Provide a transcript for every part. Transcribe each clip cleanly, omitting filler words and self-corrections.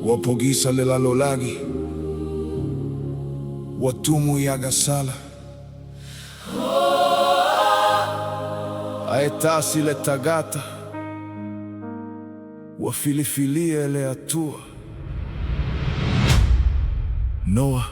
wapogisa lelalolagi, watumu yagasala, aetasi le tagata, wafilifilie le atua. Noa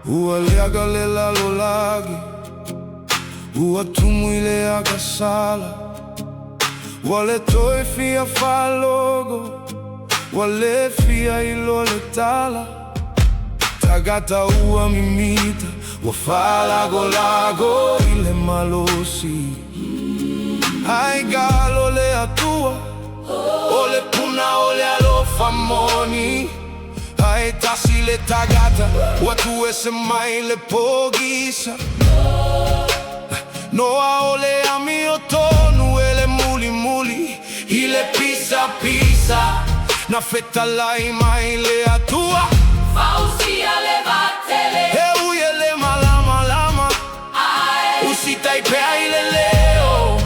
ualiaga lelalolagi, uatumu ile agasala, waletoe fia falogo, wale fia ilo letala, tagata ua mimita, wafalago lago ile malosi, haigalo le atua, ole puna ole alofamoni, aetasi le tagata, watu esemai le pogisa. Noa ole amiotonu ele muli muli, ile pisa pisa, na feta laima ile atua. Fausi ale batele, Heu ele malama lama, usitaipea ile leo.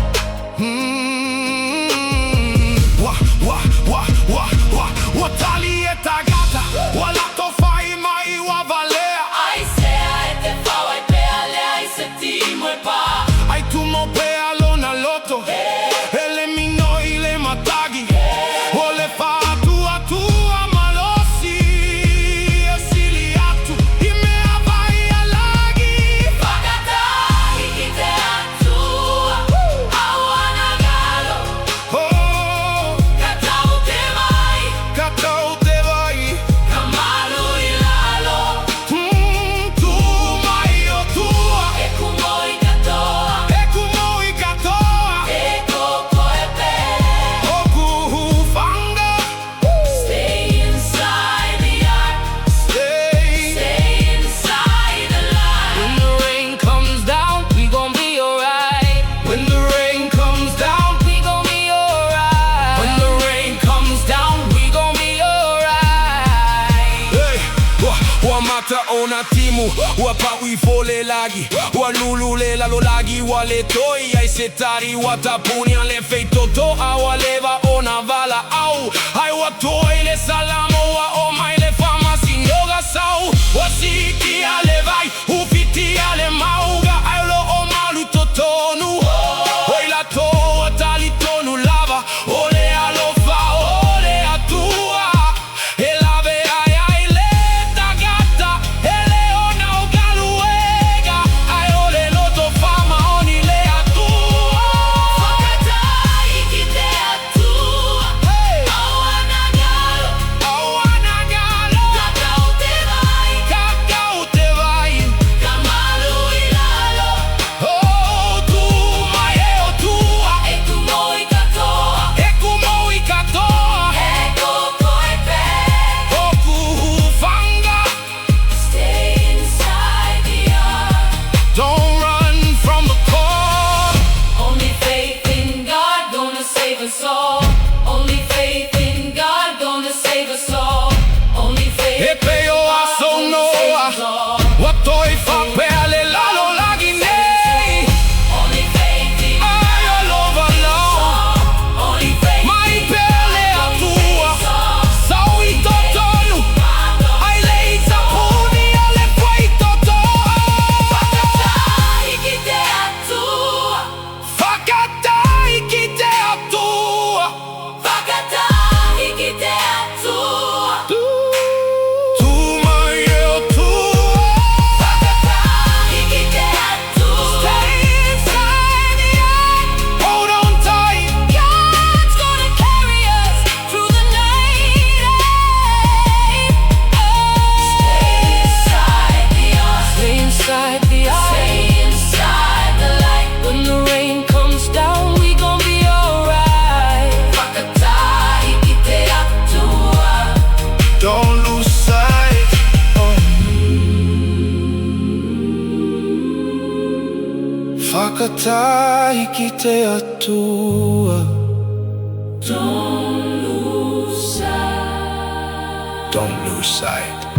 Watali etagata, wala tofai mai wavalea. aisea ete fawa ipea le aiseti mwepa. Ai tu mo pea lona loto, ele mino ile matagi, ole fa atua malosi, esili atu, ime avai alagi. Fakata ikite atua, awana galo, Oh, kata utevai, katau te vai, kamalu ilalo, tu mai o tua, ekumoi katoa, e kumoi katoa, ekoko epe. oku fanga, Stay inside the ark, stay. stay inside the light. When the rain comes down, we gon' be alright. When the rain comes down, We gon' be alright. when the rain comes down, We gon' be alright. hey, wamata ona timu, wapa uifole lagi, walulu le lalolagi, wale toi ai setari, watapuni ale feito toa, waleva ona vala au, ai watoi le salamo wa omai le fama sinyoga sau, wasiki ale vai, ufiti ale mauga, ai lo omalu totonu, oi la toa talitonu lava, ole alofa, ole atua, elave ai ai le tagata, ele ona o galuega, ai ole loto fama oni le atua. Fakata ikite atua, Hey, awana galo, awana galo, kata utevai, kakau te vai, kamalu ilalo, oh tu mai e o tua, ekumoi katoa, e kumoi katoa, ekoko epe. oku fanga. Stay inside the ark. Don't run from the call. Only faith in God gonna save us all. Only faith in God gonna save us all. Only faith in Epeo God aso gonna noa, save us all. watoi fa peale lalo lagi nei. Only faith in Ai olova lao, God. Only faith mai in peale God atua. gonna save us Sau I totonu, all. ai lei tapuni ale puai totoa. Fakata ikite atua. Fakata ikite atua. Fakata ikite atua. Tu mai e o tua. Fakata ikite atua. Stay inside the ark. Hold on tight. God's gonna carry us through the night. Stay inside the ark. Stay inside the ark. Stay inside the light. When the rain comes down, we gon' be alright. Fakata ikite atua. Don't lose sight. Fakata ikite atua. Don't lose sight. don't lose sight.